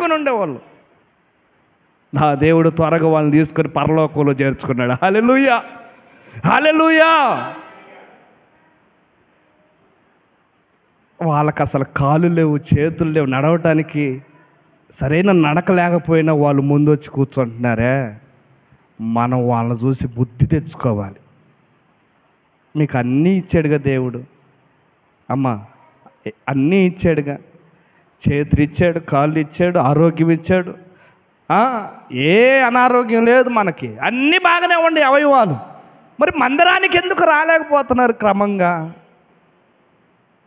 చేసుకొని ఉండేవాళ్ళు. నా దేవుడు త్వరగా వాళ్ళని తీసుకొని పరలోకంలో చేర్చుకున్నాడు. హల్లెలూయా, హల్లెలూయా. వాళ్ళకి అసలు కాళ్ళు లేవు, చేతులు లేవు, నడవటానికి సరైన నడక లేకపోయినా వాళ్ళు ముందు వచ్చి కూర్చుంటున్నారే. మనం వాళ్ళని చూసి బుద్ధి తెచ్చుకోవాలి. మీకు అన్నీ ఇచ్చాడుగా దేవుడు, అమ్మా, అన్నీ ఇచ్చాడుగా. చేతులు ఇచ్చాడు, కాళ్ళు ఇచ్చాడు, ఆరోగ్యం ఇచ్చాడు. ఏ అనారోగ్యం లేదు మనకి, అన్నీ బాగానే ఉండే అవయవాలు. మరి మందిరానికి ఎందుకు రాలేకపోతున్నారు? క్రమంగా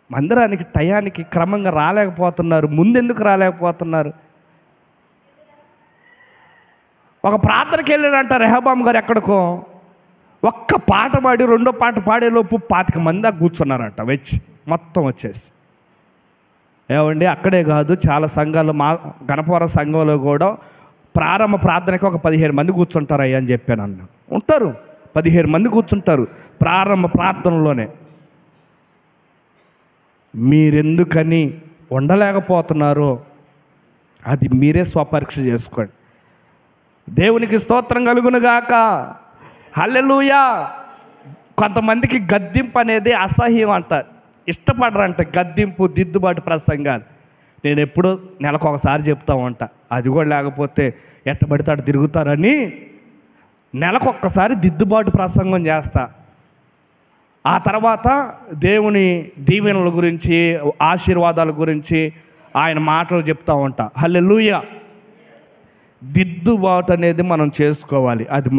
మందిరానికి టయానికి క్రమంగా రాలేకపోతున్నారు. ముందెందుకు రాలేకపోతున్నారు? ఒక ప్రార్థనకి వెళ్ళాడంట రెహబాం గారు ఎక్కడికో. ఒక్క పాట పాడి రెండో పాట పాడేలోపు 25 మంది కూర్చున్నారంట వచ్చి, మొత్తం వచ్చేసి. ఏమండి, అక్కడే కాదు, చాలా సంఘాలు, మా గణపవరం సంఘంలో కూడా ప్రారంభ ప్రార్థనకి ఒక 15 మంది కూర్చుంటారయ్యా అని చెప్పాను. అన్న ఉంటారు, 15 మంది కూర్చుంటారు ప్రారంభ ప్రార్థనలోనే. మీరెందుకని ఉండలేకపోతున్నారో అది మీరే స్వపరీక్ష చేసుకోండి. దేవునికి స్తోత్రం కలుగునుగాక. హల్లెలూయా. కొంతమందికి గద్దింపు అనేది అసహ్యం అంటారు, ఇష్టపడరంట. గద్దింపు, దిద్దుబాటు ప్రసంగాలు నేను ఎప్పుడో నెలకు ఒకసారి చెప్తా ఉంటా. అది కూడా లేకపోతే ఎట్టబడితే అటు తిరుగుతారని నెలకు ఒక్కసారి దిద్దుబాటు ప్రసంగం చేస్తా. ఆ తర్వాత దేవుని దీవెనల గురించి, ఆశీర్వాదాల గురించి, ఆయన మాటలు చెప్తా ఉంటా. హల్లెలూయా. దిద్దుబాటు అనేది మనం చేసుకోవాలి. అది